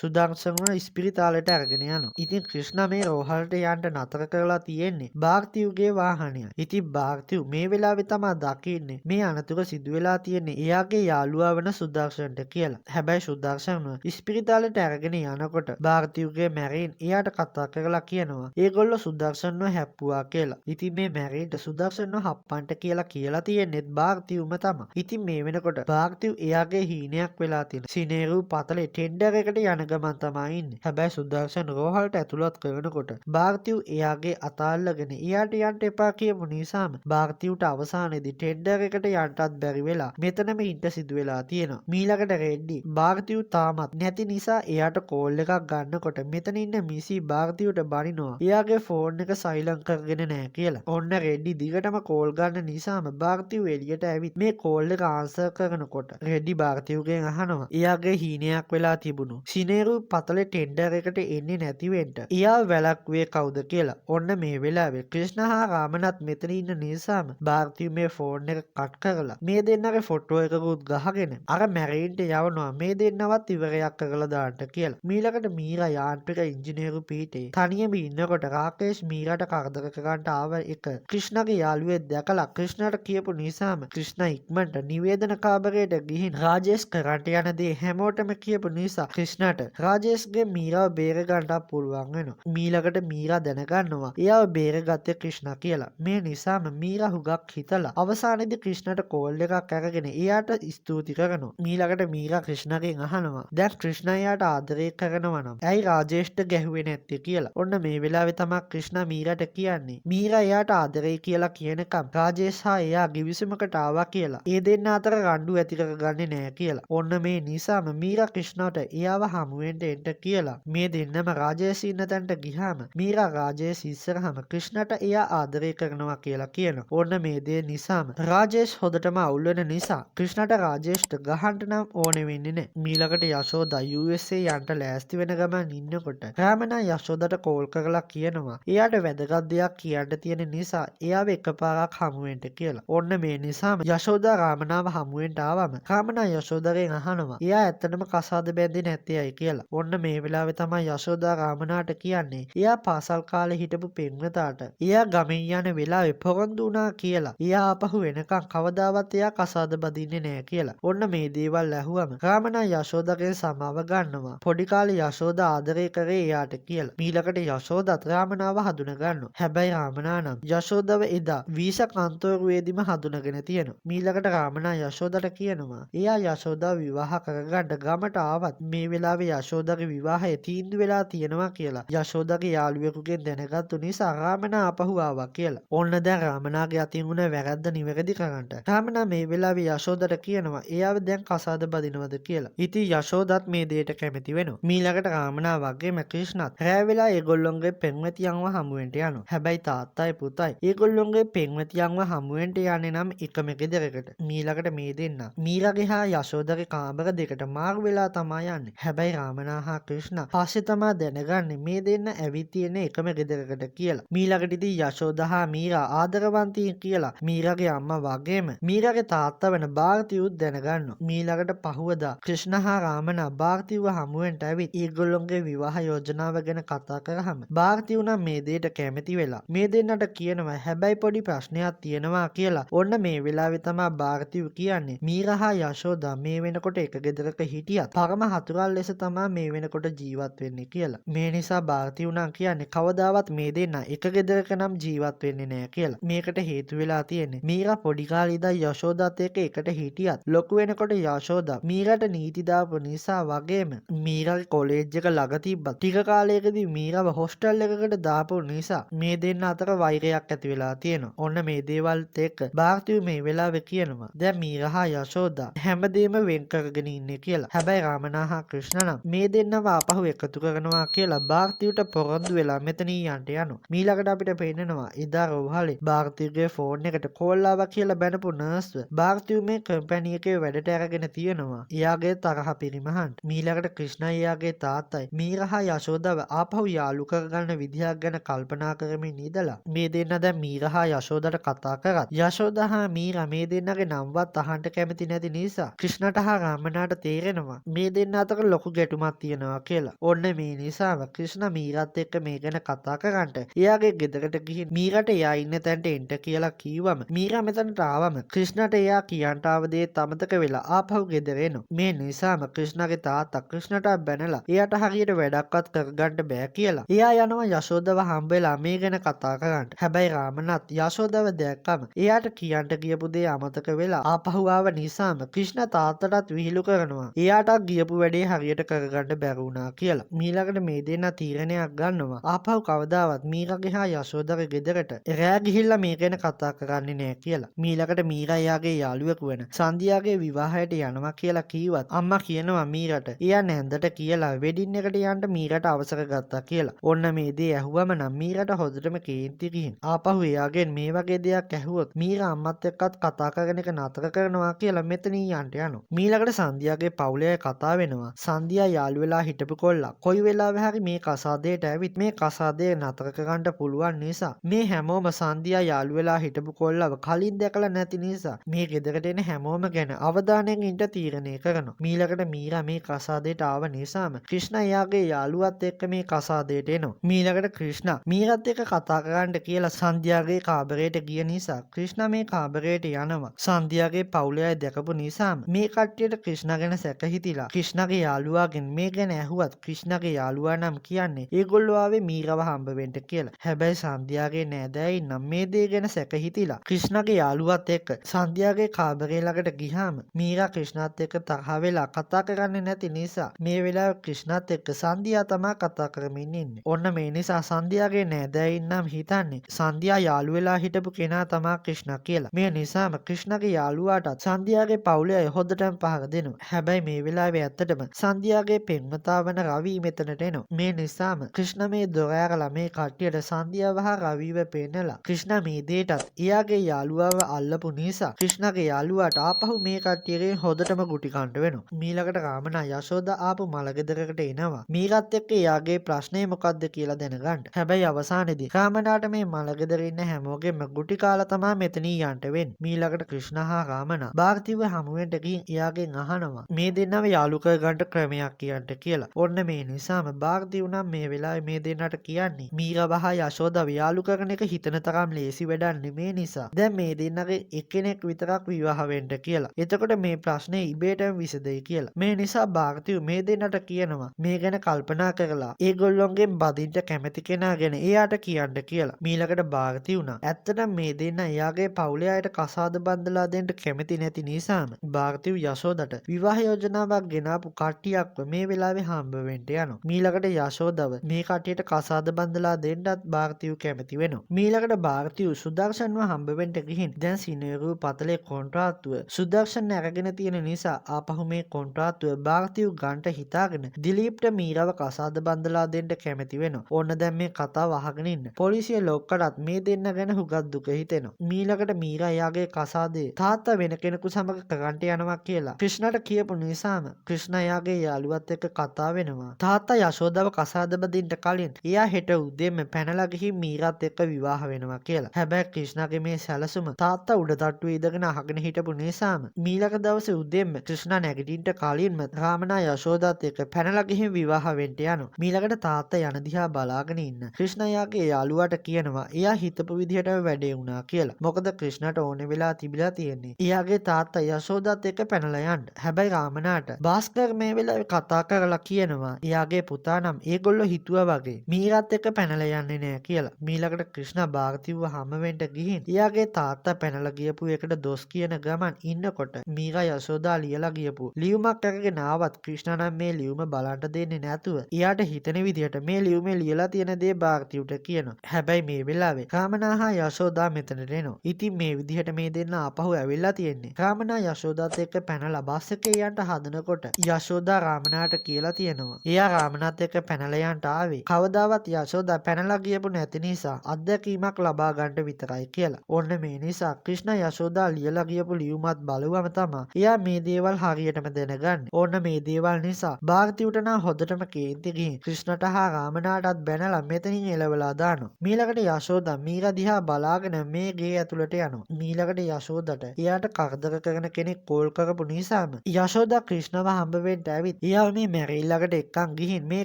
සුදර්ශන්ව ස්පිරිතාලයට අරගෙන යනවා. ඉතින් ක්‍රිෂ්ණ මේ රෝහලට යන්න නතර කරලා තියෙන්නේ භාර්තිව්ගේ වාහනය. ඉතින් භාර්තිව් මේ වෙලාවේ තමයි දකින්නේ මේ අනතුර සිදු වෙලා තියෙන්නේ එයාගේ යාළුවා වන සුදර්ශන්ට කියලා. හැබැයි සුදර්ශන්ව ස්පිරිතාලයට අරගෙන යනකොට භාර්තිව්ගේ මැරීන් එයාට කතා කරලා කියනවා ඒගොල්ලෝ සුදර්ශන්ව හැප්පුවා කියලා. ඉතින් මේ මැරීන්ට සුදර්ශන්ව හප්පන්ට කියලා තියෙන්නේත් භාර්තිව්ම තමයි. ඉතින් මේ වෙනකොට භාර්තිව් එයාගේ හීනයක් වෙලා තියෙන සිනේරු පතලේ ටෙන්ඩර් එකට යන ගමන් තමයි ඉන්නේ. හැබැයි සුදර්ශන් රෝහලට ඇතුළත් කරනකොට භාර්තිව් එයාගේ අත අල්ලගෙන එයාට යන්න එපා කියපු නිසාම භාර්තිව්ට අවසානයේදී ටෙන්ඩර් එකට යන්නත් බැරි වෙලා මෙතනම ඉන්න සිදු වෙලා තියෙනවා. මීළඟට රෙඩ්ඩි භාර්තිව් තාමත් නැති නිසා එයාට කෝල් එකක් ගන්නකොට මෙතන ඉන්න මිසි භාර්තිව්ට බනිනවා එයාගේ ෆෝන් එක සයිලන්ට් කරගෙන නැහැ කියලා. ඔන්න රෙඩ්ඩි දිගටම කෝල් ගන්න නිසාම භාර්තිව් එළියට ඇවිත් මේ කෝල් එක ආන්සර් කරනකොට රෙඩ්ඩි භාර්තිව්ගෙන් අහනවා එයාගේ හීනයක් වෙලා තිබුණු සිනේරු පතලේ ටෙන්ඩර් එකට එන්නේ නැති වෙන්න එයා වැළක්ුවේ කවුද කියලා. ඔන්න මේ වෙලාවේ ක්‍රිෂ්ණ හා රාමනත් මෙතන ඉන්න නිසාම භාරතිය මේ ෆෝන් එක කට් කරලා මේ දෙන්නගේ ෆොටෝ එකකුත් ගහගෙන අර මැරීන්ට යවනවා මේ දෙන්නවත් ඉවරයක් කරලා දාන්න කියලා. මීළඟට මීරා යාන්ත්‍රික ඉංජිනේරු පීඨේ තනියම ඉන්නකොට රාකේෂ් මීරාට කරදර කරන්න ආව එක ක්‍රිෂ්ණගේ යාළුවෙක් දැකලා ක්‍රිෂ්ණට කියපු නිසාම ක්‍රිෂ්ණ ඉක්මනට නිවේදන කාමරයට ගිහින් රාජේෂ් කරන්ට යන දේ හැමෝටම කියපු නිසා ක්‍රිෂ්ණට රාජේෂ්ගේ මීරාව බේර ගන්නට පුළුවන් වෙනවා. මීළඟට මීරා දැනගන්නවා එයාව බේරගත්තේ ක්‍රිෂ්ණ කියලා. මේ නිසාම මීරා හුඟක් හිතලා අවසානයේදී ක්‍රිෂ්ණට කෝල් එකක් අරගෙන එයාට ස්තුති කරනවා. මීළඟට මීරා ක්‍රිෂ්ණගෙන් අහනවා දැන් ක්‍රිෂ්ණ එයාට ආදරය කරනවා නම් ඇයි රාජේෂ්ට ගැහුවේ නැත්තේ කියලා. ඔන්න මේ වෙලාවේ තමයි ක්‍රිෂ්ණ මීරාට කියන්නේ මීරා එයාට ආදරය කියලා කියනකම් රාජේෂ් හා එයා ගිවිසුමකට ආවා කියලා. ඒ දෙන්න අතර රණ්ඩු ඇති කරගන්නේ නෑ කියලා. ඔන්න මේ නිසාම මීරා ක්‍රිෂ්ණට එයාව හමුවෙන්න එන්න කියලා. මේ දෙන්නම රාජේෂ් ඉන්න තැනට ගියාම මීරා රාජේෂ් ඉස්සරහම ක්‍රිෂ්ණට එයා ආදරය කරනවා කියලා කියනවා. ඔන්න මේ දේ නිසාම රාජේෂ් හොදටම අවුල් වෙන නිසා ක්‍රිෂ්ණට රාජේෂ්ට ගහන්න නම් ඕනේ වෙන්නේ නෑ. මීළඟට යශෝදා USA යන්න ලෑස්ති වෙන ගමන් ඉන්නකොට රාමනා යශෝදාට කෝල් කරලා කියනවා එයාට වැදගත් දෙයක් කියන්න තියෙන නිසා එයාව එකපාරක් හමුවෙන්න කියලා. ඔන්න මේ නිසාම යශෝදා රාමනාව හමුවෙන්න ආවම රාමනා යශෝදාගෙන් අහනවා එයා ඇත්තටම කසාද බැඳේ නැත්තේ ඇයි කියලා. ඔන්න මේ වෙලාවේ තමයි යශෝදා රාමනාට කියන්නේ එයා පාසල් කාලේ හිටපු පෙම්වතාට එයා ගමෙන් යන වෙලාවේ පොරොන්දු වුණා කියලා. එයා ආපහු එනකන් කවදාවත් එයා කසාද බඳින්නේ නෑ කියලා. ඔන්න මේ දේවල් ඇහුවම රාමනා යශෝදාගෙන් සමාව ගන්නවා. පොඩි කාලේ යශෝදා ආදරය කරේ එයාට කියලා. මීළඟට යශෝදාත් රාමනාව හඳුන ගන්නවා. හැබැයි රාමනා නම් යශෝදව එදා වීසා කන්තෝරුවේදීම හඳුනගෙන තියෙනවා. මීළඟට රාමනා යශෝදාට කියනවා එයා යශෝදාව විවාහ කරගන්න ගමට ආවත් මේ වෙලාවේ යශෝදාගේ විවාහය තීන්දුව වෙලා තියෙනවා කියලා යශෝදාගේ යාළුවෙකුගෙන් දැනගත්තු නිසා රාමනා ආපහු ආවා කියලා. ඔන්න දැන් රාමනාගේ අතින් උන වැරද්ද නිවැරදි කරන්න රාමනා මේ වෙලාවේ යශෝදාට කියනවා එයාව දැන් කසාද බදිනවද කියලා. ඉතින් යශෝදාත් මේ දෙයට කැමති වෙනවා. මීළඟට රාමනා වගේම ක්‍රිෂ්ණත් රෑ වෙලා ඒගොල්ලොන්ගේ පෙම්වතියන්ව හමුවෙන්ට යනවා. හැබැයි තාත්තයි පුතයි ඒගොල්ලොන්ගේ පෙම්වතියන්ව හමුවෙන්ට යන්නේ නම් එකම ගෙදරකට. මීළඟට මේ දෙන්න මීරාගේ හා යශෝදාගේ කාමර දෙකට මාරු වෙලා තමයි යන්නේ. හැබැයි රාමනා හා ක්‍රිෂ්ණ පස්සේ තමයි දැනගන්නේ මේ දෙන්න ඇවිත් තියෙන එකම ගෙදරකට කියලා. මීළඟට ඉතින් යශෝදා හා මීරා ආදරවන්තයින් කියලා මීරාගේ අම්මා වගේම මීරාගේ තාත්තා වෙන භාරතියුත් දැනගන්නවා. මීළඟට පහුවදා ක්‍රිෂ්ණ හා රාමනා භාරතියව හමුවෙන්ට ඇවිත් ඒගොල්ලොන්ගේ විවාහ යෝජනාව ගැන කතා කරාම භාරතියු නම් මේ දෙයට කැමති වෙලා මේ දෙන්නට කියනවා හැබැයි පොඩි ප්‍රශ්නයක් තියෙනවා කියලා. ඔන්න මේ වෙලාවේ තමයි භාරතියු කියන්නේ මීරා හා යශෝදා මේ වෙනකොට එක ගෙදරක හිටියත් පරම හතුරන් ලෙස තමයි මේ වෙනකොට ජීවත් වෙන්නේ කියලා. මේ නිසා භාරතියු නම් කියන්නේ කවදාවත් මේ දෙන්න එක ගෙදරක නම් ජීවත් වෙන්නේ නෑ කියලා. මේකට හේතු වෙලා තියෙන්නේ මීරා පොඩි කාලේ ඉඳන් යශෝදාත් එක්ක එකට හිටියත් ලොකු වෙනකොට යශෝදා මීරාට නීති දාපු නිසා වගේම මීරාගේ කොලෙජ් එක ළඟ තිබ්බත් ටික කාලයකදී මීරාව හොස්ටල් එකකට දාපු නිසා මේ දෙන්න අතර වෛරයක් ඇති වෙලා තියෙනවා. ඔන්න මේ දේවල්ත් එක්ක භාරතියු මේ වෙලාවේ කියනවා දැන් මීරා හා යශෝදා හැමදේම වෙන් කරගෙන ඉන්නේ කියලා. හැබැයි රාමනා හා ක්‍රිෂ්ණ නම් මේ දෙන්නව ආපහු එකතු කරනවා කියලා භාරතියට පොරොන්දු වෙලා මෙතනින් යන්න යනවා. මීළඟට අපිට පේනවා එදා රෝහලේ භාරතියගේ ෆෝන් එකට කෝල් ආවා කියලා බැනපු නර්ස්ව භාරතිය මේ කම්පැනි එකේ වැඩට අරගෙන තියෙනවා. එයාගේ තරහ පිරිමහන්න. මීළඟට ක්‍රිෂ්ණ එයාගේ තාත්තයි මීරා හා යශෝදාව ආපහු යාළු කරගන්න විදිහක් ගැන කල්පනා කරමින් ඉඳලා මේ දෙන්න දැන් මීරා හා යශෝදාට කතා කරත් යශෝදා හා මීරා මේ දෙන්නගේ නම්වත් අහන්න කැමති නැති නිසා ක්‍රිෂ්ණට හා රාමනාට තේරෙනවා මේ දෙන්න අතර ලොකු ගැටුමක් තියෙනවා කියලා. ඔන්න මේ නිසාම ක්‍රිෂ්ණ මීරාත් එක්ක මේ ගැන කතා කරන්නට එයාගේ ගෙදරට ගිහින් මීරාට එයා ඉන්න තැනට එන්න කියලා කිව්වම මීරා මෙතනට ආවම ක්‍රිෂ්ණට එයා කියන්ට ආව දේ අමතක වෙලා ආපහු ගෙදර එනවා. මේ නිසාම ක්‍රිෂ්ණගේ තාත්තා ක්‍රිෂ්ණට බැනලා එයාට හරියට වැඩක්වත් කරගන්න බෑ කියලා එයා යනවා යශෝදාව හම්බෙලා මේ ගැන කතා කරන්න. හැබැයි රාමනාත් යශෝදාව දැක්කම එයාට කියන්ට කියපු දේ අමතක වෙලා ආපහු ආව නිසාම ක්‍රිෂ්ණ තාත්තටත් විහිළු කරනවා එයාටත් ගියපු වැඩේ හරියට කරගන්න බැරි වුණා කියලා. මීළඟට මේ දෙන්න තීරණයක් ගන්නවා ආපහු කවදාවත් මීරාගේ හා යශෝදාගේ ගෙදරට රෑ ගිහිල්ලා මේ ගැන කතා කරන්නේ නෑ කියලා. මීළඟට මීරා එයාගේ යාළුවෙකු වෙන සන්ධියාගේ විවාහයට යනවා කියලා කිව්වත් අම්මා කියනවා මීරාට එයා නැන්දට කියලා වෙඩින් එකට යන්න මීරාට අවසර ගත්තා කියලා. ඔන්න මේ දේ ඇහුවම නම් මීරාට හොඳටම කේන්ති ගිහින් ආපහු එයාගෙන් මේ වගේ දෙයක් ඇහුවොත් මීරා අම්මත් එක්කත් කතා කරන එක නතර කරනවා කියලා මෙතනින් යන්න යනවා. මීළඟට සන්ධියාගේ පවුලේ කතා වෙනවා. සන්ධියා යාළු වෙලා හිටපු කොල්ලා කොයි වෙලාවෙ හරි මේ කසාදයට ඇවිත් මේ කසාදය නතර කරගන්න පුළුවන් නිසා මේ හැමෝම සන්ධියා යාළු වෙලා හිටපු කොල්ලව කලින් දැකලා නැති නිසා මේ ගෙදරට එන හැමෝම ගැන අවධානයෙන් ඉන්න තීරණය කරනවා. මීළඟට මීරා මේ කසාදයට ආව නිසාම ක්‍රිෂ්ණා එයාගේ යාළුවත් එක්ක මේ කසාදයට එනවා. මීළඟට ක්‍රිෂ්ණා මීරත් එක්ක කතා කරන්න කියලා සන්ධ්‍යාගේ කාමරයට ගිය නිසා ක්‍රිෂ්ණා මේ කාමරයට යනවා. සන්ධ්‍යාගේ පවුලේ අය දැකපු නිසාම මේ කට්ටියට ක්‍රිෂ්ණා ගැන සැක හිතිලා ක්‍රිෂ්ණාගේ යාළුවාගෙන් මේ ගැන ඇහුවත් ක්‍රිෂ්ණාගේ යාළුවා නම් කියන්නේ ඒගොල්ලෝ ආවේ මීරව හම්බ වෙන්න කියලා. හැබැයි සන්ධ්‍යාගේ නෑදෑයින් නම් මේ දේ ගැන සැක හිතිලා ක්‍රිෂ්ණාගේ යාළුවත් එක්ක සන්ධ්‍යාගේ කාමරේ ළඟට ගියාම මීරා ක්‍රිෂ්ණාත් එක්ක තරහ වෙලා කතා කරන්නේ නැති නිසා මේ වෙලාවේ ක්‍රිෂ්ණාත් එක්ක සන්ධ්‍යා තමයි කතා කරමින් ඉන්නේ. ඔන්න මේ නිසා සන්ධ්‍යාගේ නෑදෑයින් නම් හිතන්නේ සන්ධ්‍යා යාළු වෙලා හිටපු කෙනා තමයි ක්‍රිෂ්ණා කියලා. මේ නිසාම ක්‍රිෂ්ණාගේ යාළුවාටත් සන්ධ්‍යාගේ පවුලේ අය හොද්දටම පහර දෙනවා. හැබැයි මේ වෙලාවේ ඇත්තටම සන්ධ්‍යාගේ පෙම්වතා වන රවි මෙතනට එනවා. මේ නිසාම ක්‍රිෂ්ණා මේ දොර ඇරලා මේ කට්ටියට සන්ධ්‍යාව හා රවිව පෙන්නලා ක්‍රිෂ්ණා මේ දේටත් එයාගේ යාළුවාව අල්ලපු නිසා ක්‍රිෂ්ණාගේ යාළුවාට ආපහු මේ කට්ටියගෙන් හොදටම ගුටි කන්න වෙනවා. මීළඟට රාමනා යශෝදා ආපු මලගෙදරකට එනවා. මීරත් එක්ක එයාගේ ප්‍රශ්නේ මොකක්ද කියලා දැනගන්න. හැබැයි අවසානයේදී රාමනාට මේ මලගෙදර ඉන්න හැමෝගෙම ගුටි කාලා තමයි මෙතනින් යන්න වෙන්නේ. මීළඟට ක්‍රිෂ්ණා හා රාමනා භාරතිව හමුවෙන්ට ගිහින් එයාගෙන් අහනවා මේ දෙන්නව යාළු කරගන්න ක්‍රමයක් කියන්න කියලා. ඔන්න මේ නිසාම භාරතිව නම් මේ වෙලාවේ මේ දෙන්නට කියන්නේ මීරව හා යශෝදාව යාළු කරන එක හිතන තරම් ලේසි වැඩක් නෙමේ නිසා දැන් මේ දෙන්නගේ එක්කෙනෙක් විතරක් විවාහ වෙන්න කියලා. එතකොට මේ ප්‍රශ්නේ ඉබේටම විසඳෙයි කියලා. මේ නිසා භාරතිව මේ දෙන්නට කියනවා මේ ගැන කල්පනා කරලා ඒගොල්ලොන්ගෙන් බදින්න කැමති කෙනා ගැන එයාට කියන්න කියලා. මීළඟට භාරතිව නම් ඇත්තටම මේ දෙන්න එයාගේ පවුලේ අයට කසාද බඳලා දෙන්න කැමති නැති නිසාම භාරතිව යශෝදට විවාහ යෝජනාවක් ගෙනාපු කට්ටියක්ව මේ වෙලාවේ හම්බ වෙන්න යනවා. මීළඟට යශෝදව මේ කට්ටියට කසාද බඳලා දෙන්නත් භාරතිව කැමති වෙනවා. මීළඟට භාරතිව සුදර්ශන්ව හම්බ වෙන්න ගිහින් දැන් සිනේරු පතලේ කොන්ත්‍රාත්තුව සුදර්ශන් අරගෙන තියෙන නිසා ආපහු මේ කොන්ත්‍රාත්තුව භාරතිව ගන්ට හිතාගෙන දිලීප්ට මීරව කසාද බඳලා දෙන්න කැමති වෙනවා. ඕන්න දැන් මේ කතාව අහගෙන ඉන්න පොලිසිය ලොක්කටත් මේ දෙන්න ගැන හුඟක් දුක හිතෙනවා. මීළඟට මීරා එයාගේ කසාදේ තාත්තා වෙන කෙනෙකු සමග කරන්ට යනවා කියලා ක්‍රිෂ්ණාට කියපු නිසාම ක්‍රිෂ්ණා එයාගේ යාළුවත් එක්ක කතා වෙනවා. තාත්තා යශෝදාව කසාද බඳින්න කලින් එයා හෙට උදේම පැනලා ගිහින් මීරාත් එක්ක විවාහ වෙනවා කියලා. හැබැයි ක්‍රිෂ්ණාගේ මේ සැලසුම තාත්තා උඩ තට්ටුවේ ඉඳගෙන අහගෙන හිටපු නිසාම මීළඟ දවසේ උදේම ක්‍රිෂ්ණා නැගිටින්න කලින්ම රාමනා යශෝදාත් එක්ක පැනලා ගිහින් විවාහ වෙන්න යනවා. මීළඟට තාත්තා යන දිහා බලාගෙන ඉන්න ක්‍රිෂ්ණා එයාගේ යාළුවාට කියනවා එයා හිතපු විදිහටම වැඩේ වුණා කියලා. මොකද ක්‍රිෂ්ණාට ඕනේ වෙලා තිබිලා තියෙන්නේ එයාගේ තාත්තා යශෝදාත් එක්ක පැනලා යන්න. හැබැයි රාමනාට භාස්කර් මේ වෙලාවේ කතා කරලා කියනවා එයාගේ පුතා නම් ඒගොල්ලෝ හිතුවා වගේ මීරාත් එක්ක පැනලා යන්නේ නෑ කියලා. මීළඟට ක්‍රිෂ්ණා භාරතිව්ව හැම වෙන්න ගිහින් එයාගේ තාත්තා පැනලා ගියපු එකට දොස් කියන ගමන් ඉන්නකොට මීරා යශෝදා ලියලා ගියපු ලියුමක් අරගෙන ආවත් ක්‍රිෂ්ණා නම් මේ ලියුම බලන්න දෙන්නේ නැතුව එයාට හිතෙන විදිහට මේ ලියුමේ ලියලා තියෙන දේ භාරතිව්ට කියනවා. හැබැයි මේ වෙලාවේ රාමනා හා යශෝදා මෙතනට එනවා. ඉතින් මේ විදිහට මේ දෙන්න ආපහු ඇවිල්ලා තියෙන්නේ. රාමනා යශෝදාත් එක්ක පැනලා බස් එකේ යන්න හදනකොට යශෝදා රාමනාට කියලා තියෙනවා එයා රාමනාත් එක්ක පැනලා යන්න ආවේ කවදාවත් යශෝදා පැනලා ගියපු නැති නිසා අත්දැකීමක් ලබා ගන්න විතරයි කියලා. ඔන්න මේ නිසා ක්‍රිෂ්ණා යශෝදා ලියලා ගියපු ලියුමත් බලුවම තමයි එයා මේ දේවල් හරියටම දැනගන්නේ. ඔන්න මේ දේවල් නිසා භාරතිවට නම් හොදටම කේන්ති ගිහින් ක්‍රිෂ්ණට හා රාමනාටත් බැනලා මෙතනින් එලවලා දානවා. මීළඟට යශෝදා මීරා දිහා බලාගෙන මේ ගේ ඇතුළට යනවා. මීළඟට යශෝදට එයාට කරදර කරන කෙනෙක් කෝල් කරපු නිසාම යශෝදා ක්‍රිෂ්ණව හම්බ වෙන්න ඇවිත් එයා මේ මැරෙල් ළඟට එක්කන් ගිහින් මේ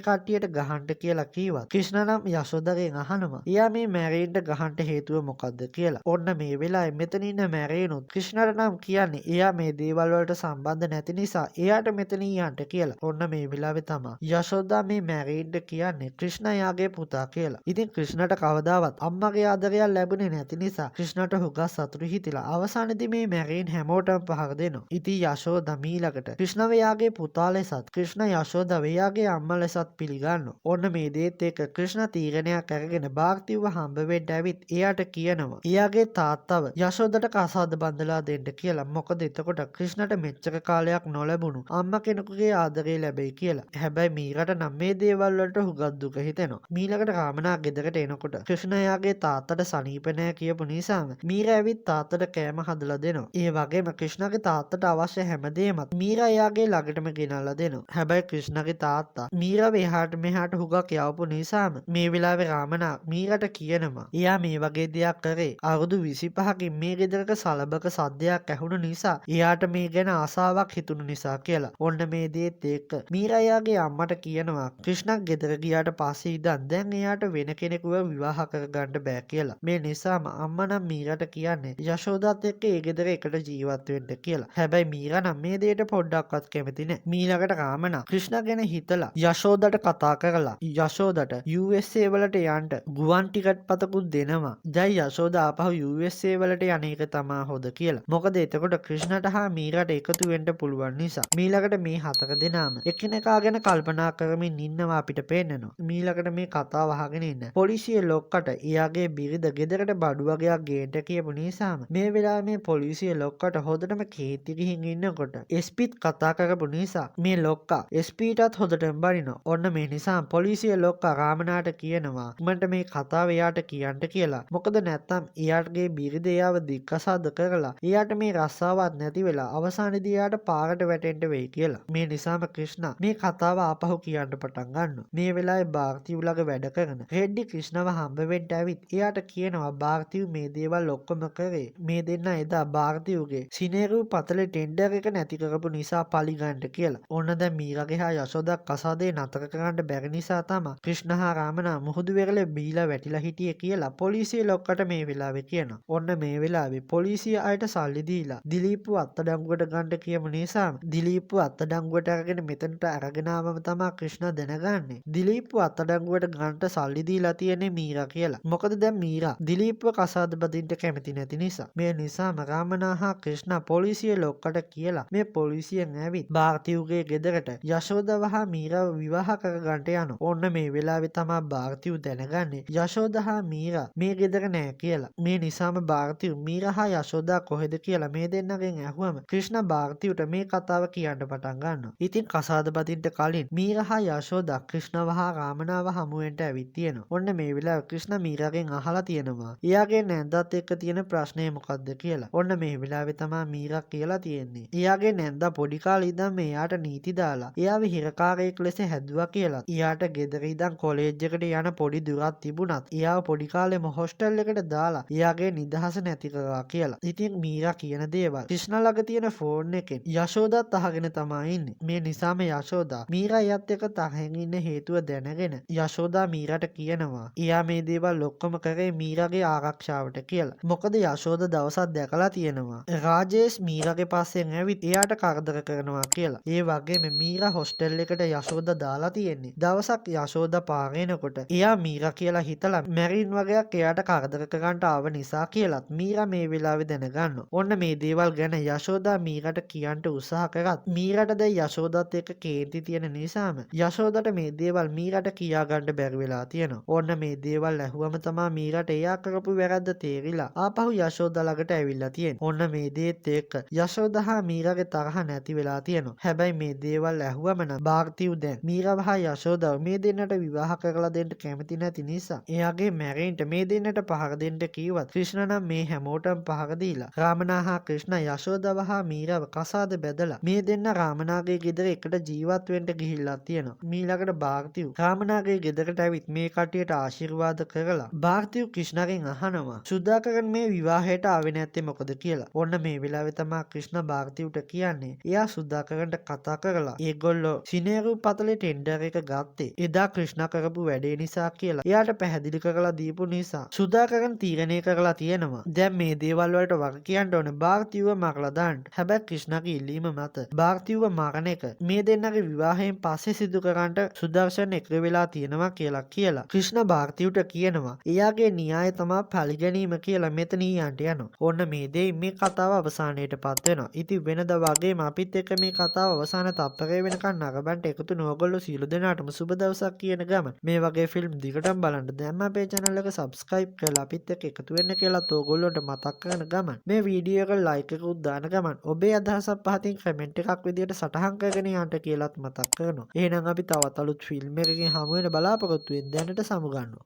කට්ටියට ගහන්න කියලා කීවත් ක්‍රිෂ්ණා නම් යශෝදාගෙන් අහනවා එයා මේ මැරෙන්න ගහන්න හේතුව මොකද්ද කියලා. ඔන්න මේ වෙලාවේ මෙතන ඉන්න මැරේනොත් ක්‍රිෂ්ණාට නම් කියන්නේ එයා මේ දේවල් වලට සම්බන්ධ නැති නිසා එයාට මෙතනින් යන්න කියලා. ඔන්න මේ වෙලාවේ තමයි යශෝදා මේ මැරෙන්න කියන්නේ ක්‍රිෂ්ණා යාගේ පුතා කියලා. ඉතින් ක්‍රිෂ්ණාට කවදාවත් අම්මගේ ආදරයක් ලැබුණේ නැති නිසා ක්‍රිෂ්ණාට හුඟක් සතුටු හිතිලා අවසානයේදී මේ මැරෙන් හැමෝටම පහර දෙනවා. ඉතින් යශෝදා මීළඟට ක්‍රිෂ්ණව යාගේ පුතා ලෙසත් ක්‍රිෂ්ණා යශෝදාව යාගේ අම්මා ලෙසත් පිළිගන්නවා. ඔන්න මේ දේත් එක්ක ක්‍රිෂ්ණා තීරණයක් අරගෙන භාරතිව්ව හම්බ වෙන්න ඇවිත් එයාට කියනවා එයාගේ තාත්තව යශෝදට කසාද බඳලා දෙන්න කියලා. මොකද එතකොට ක්‍රිෂ්ණාට මෙච්චර කාලයක් නොලැබුණු අම්මා කෙනෙකුගේ ආදරේ ලැබෙයි කියලා. හැබැයි මීරට නම් මේ දේවල් වලට හුඟක් දුක හිතෙනවා. මීළඟට රාමනා ගෙදරට එනකොට ක්‍රිෂ්ණා යාගේ තාත්තට සනීප නෑ කියපු නිසාම මීරා ඇවිත් තාත්තට කෑම හදලා දෙනවා. ඒ වගේම ක්‍රිෂ්ණාගේ තාත්තට අවශ්‍ය හැමදේමත් මීරා එයාගේ ළඟටම ගෙනල්ලා දෙනවා. හැබැයි ක්‍රිෂ්ණාගේ තාත්තා මීරාව එහාට මෙහාට හුඟක් යවපු නිසාම මේ වෙලාවේ රාමනා මීරට කියනවා එයා මේ වගේ දෙයක් කරේ අවුරුදු 25කින් මේ ගෙදරක සලබක සද්දයක් ඇහුණු නිසා එයාට මේ ගැන ආසාවක් හිතුණු නිසා කියලා. ඔන්න මේ දේත් එක්ක මීරා එයාගේ අම්මට කියනවා ක්‍රිෂ්ණක් ගෙදර ගියාට පස්සේ ඉඳන් දැන් එයාට වෙන කෙනෙකුව විවාහ කරගන්න බෑ කියලා. මේ නිසාම අම්මා නම් මීරාට කියන්නේ යශෝදාත් එක්ක ඒ ගෙදර එකට ජීවත් වෙන්න කියලා. හැබැයි මීරා නම් මේ දෙයට පොඩ්ඩක්වත් කැමති නෑ. මීළඟට රාමනා ක්‍රිෂ්ණා ගැන හිතලා යශෝදාට කතා කරලා යශෝදාට USA වලට යන්න ගුවන් ටිකට් පතකුත් දෙනවා. ජයි යශෝදා ආපහු USA වලට යන එක තමා හොඳ කියලා. මොකද එතකොට ක්‍රිෂ්ණට හා මීරාට එකතු වෙන්න පුළුවන් නිසා. මීළඟට මේ හතර දෙනාම එකිනෙකා ගැන කල්පනා කරමින් ඉන්නවා අපිට පේන්නනවා. මීළඟට මේ කතාව අහගෙන ඉන්න පොලිසිය ලොක්කට එයාගේ බිරිඳ ගෙදරට බඩු වගේක් ගේන්න කියපු නිසාම මේ වෙලාවේ මේ පොලිසිය ලොක්කට හොඳටම කේන්ති ගිහින් ඉන්නකොට SPත් කතා කරපු නිසා මේ ලොක්කා SPටත් හොඳටම බනිනවා. ඔන්න මේ නිසා පොලිසිය ලොක්කා රාමනාට කියනවා මන්ට මේ කතාව එයාට කියන්න කියලා. මොකද නැත්තම් එයාගේ බිරිඳ එයාව දික්කසාද කරලා එයාට මේ රස්සාවක් නැති වෙලා අවසානයේදී එයාට පාරට වැටෙන්න වෙයි කියලා. මේ නිසාම ක්‍රිෂ්ණා මේ කතාව ආපහු කියන්න පටන් ගන්නවා. මේ වෙලාවේ භාරතිව් ළඟ වැඩ කරන රෙඩ්ඩි ක්‍රිෂ්ණව හම්බ වෙන්න ඇවිත් එයාට කියනවා භාරතිව් මේ දේවල් ඔක්කොම කරේ මේ දෙන්න එදා භාරතිව්ගේ සිනේරු පතලේ ටෙන්ඩර් එක නැති කරපු නිසා පලිගන්න කියලා. ඔන්න දැන් මීරගේ හා යශෝදා කසාදේ නතර කරන්න බැරි නිසා තමයි ක්‍රිෂ්ණ හා රාමනා මුහුදු වෙරළේ බීලා වැටිලා හිටියේ කියලා පොලිසිය ලොක්කට මේ වෙලාවේ කියනවා. ඔන්න මේ වෙලාවේ පොලිසිය අයට සල්ලි දීලා දිලීප්ව අත්අඩංගුවට ගන්න කියමු නිසා දිලීප්ව අත්අඩංගුවට අරගෙන මෙතනට අරගෙන ආවම තමයි ක්‍රිෂ්ණ දැනගන්නේ දිලීප්ව අත්අඩංගුවට ගන්නට සල්ලි දීලා තියෙන්නේ මීරා කියලා. මොකද දැන් මීරා දිලීප්ව කසාද බදින්න කැමති නැති නිසා. මේ නිසාම රාමනා හා ක්‍රිෂ්ණ පොලිසිය ලොක්කට කියලා මේ පොලිසියෙන් ඇවිත් භාරතිව්ගේ ගෙදරට යශෝදව හා මීරාව විවාහ කරගන්නට යනවා. ඔන්න මේ වෙලාවේ තමයි භාරතිව් දැනගන්නේ යශෝදා හා මීරා මේ ගෙදර නෑ කියලා. මේ නිසාම භාරතිව් මීරා හා යශෝදා කොහෙද කියලා මේ දෙන්නගෙන් ඇහුවම ක්‍රිෂ්ණ භාරතිව්ට මේ කතාව කියන්න පටන් ගන්නවා. ඉතින් කසාද බදින්න කලින් මීරා හා යශෝදා ක්‍රිෂ්ණව හා රාමනාව හමු වෙන්න ඇවිත් තියෙනවා. ඔන්න මේ වෙලාවේ ක්‍රිෂ්ණ මීරාගෙන් අහලා තියෙනවා එයාගේ නැන්දාත් එක්ක තියෙන ප්‍රශ්නේ මොකක්ද කියලා. ඔන්න මේ වෙලාවේ තමයි මීරා කියලා තියෙන්නේ එයාගේ නැන්දා පොඩි කාලේ ඉඳන් මෙයාට නීති දාලා එයාව හිරකාරයෙක් ලෙස හැදුවා කියලා. එයාට ගෙදර ඉඳන් කොලෙජ් එකට යන පොඩි දුරක් තිබුණත් එයාව පොඩි කාලෙම හොස්ටල් එකට දාලා එයාගේ නිදහස නැති කරා කියලා. ඉතින් මීරා කියන දේවල් ක්‍රිෂ්ණ ළඟ තියෙන ෆෝන් එකෙන් යශෝදාත් අහගෙන තමයි ඉන්නේ. මේ නිසාම යශෝදා මීරා එයත් එක්ක තරහින් ඉන්න හේතුව දැනගෙන යශෝදා මීරාට කියනවා එයා මේ දේවල් ඔක්කොම කරේ මීරාගේ ආරක්ෂාවට කියලා. මොකද යශෝදා දවසක් දැකලා තියෙනවා රාජේෂ් මීරාගේ පස්සෙන් ඇවිත් එයාට කරදර කරනවා කියලා. ඒ වගේම මීරා හොස්ටල් එකට යශෝදා දාලා තියෙන්නේ. දවසක් යශෝදා පාරේනකොට එයා මීරා කියලා හිතලා මැරින් වගේක් එයාට කරදර කරන්න ආව නිසා කියලාත් මීරා මේ වෙලාවේ දැනගන්නවා. ඔන්න මේ දේවල් ගැන යශෝදා මීරාට කියන්න උත්සාහ කරත් මීරාට දැන් යශෝදාත් එක්ක කේන්ති තියෙන නිසාම යශෝදාට මේ දේවල් මීරාට කියා ගන්න බැරි වෙලා තියෙනවා. ඔන්න මේ දේවල් ඇහුවම තමයි මීරාට එයා කරපු වැරද්ද තේරිලා ආපහු යශෝදා ළඟට ඇවිල්ලා තියෙන්නේ. ඔන්න මේ දේත් එක්ක යශෝදා හා මීරාගේ තරහ නැති වෙලා තියෙනවා. හැබැයි මේ දේවල් ඇහුවම නම් භාරතිව් දැන් මීරාව හා යශෝදාව මේ දෙන්නට විවාහ කරලා දෙන්න කැමති නැති නිසා එයාගේ මැරෙන්ට මේ දෙන්නට පහර දෙන්න කිව්වත් ක්‍රිෂ්ණ නම් මේ හැමෝටම පහර දීලා රාමනා හා ක්‍රිෂ්ණ යශෝදාව හා මීරාව කසාද බැදලා මේ දෙන්න රාමනාගේ ගෙදර එකට ජීවත් වෙන්න ගිහිල්ලා තියෙනවා. මීළඟට භාරතිව් රාමනාගේ ගෙදරට ඇවිත් මේ කට්ටියට ආශිර්වාද කරලා භාරතිව් ක්‍රිෂ්ණගෙන් අහනවා සුදාකරන් මේ විවාහයට ආවේ නැත්තේ මොකද කියලා. ඔන්න මේ වෙලාවේ තමයි ක්‍රිෂ්ණ භාරතිව්ට කියන්නේ එයා සුදාකරන්ට කතා කරලා ඒගොල්ලෝ සිනේරු පතලේ ටෙන්ඩර් එක ගත්තේ එදා ක්‍රිෂ්ණ කරපු වැඩේ නිසා කියලා එයාට පැහැදිලි කරලා දීපු නිසා සුදාකරන් තීරණය කරලා තියෙනවා දැන් මේ දේවල් වලට වග කියන්න ඕනේ භාරතිව්ව මරලා දාන්න. හැබැයි ක්‍රිෂ්ණගේ ඉල්ලීම මත භාරතිව්ව මරණ එක මේ දෙන්නගේ විවාහයෙන් පස්සේ සිදු කරන්නට සුදර්ශන එක වෙලා තියෙනවා කියලා ක්‍රිෂ්ණ භාරතිව්ට කියනවා එයාගේ න්‍යාය තමයි පරිගැනීම කියලා මෙතන යන්ට යනවා. ඔන්න මේ දෙයින් මේ කතාව අවසානයටපත් වෙනවා. ඉතින් වෙනදා වගේම අපිත් එක්ක මේ කතාව අවසාන තප්පරේ වෙනකන් නරඹන්න එකතු වෙන ඔයගොල්ලෝ සියලු දෙනාටම සුබ දවසක් කියන ගමන් මේ වගේ ෆිල්ම් දිගටම බලන්න දැන් අපේ channel එක subscribe කරලා අපිත් එක්ක එකතු වෙන්න කියලා ඔයගොල්ලන්ට මතක් කරන ගමන් මේ වීඩියෝ එක like එකකුත් දාන ගමන් ඔබේ අදහසක් පහතින් කමෙන්ට් එකක් විදියට සටහන් කරගෙන යන්න කියලාත් මතක් කරනවා. එහෙනම් අපි තවත් අලුත් ෆිල්ම් එකකින් හමු වෙන බලාපොරොත්තු වෙන දැනට සමු ගන්නවා.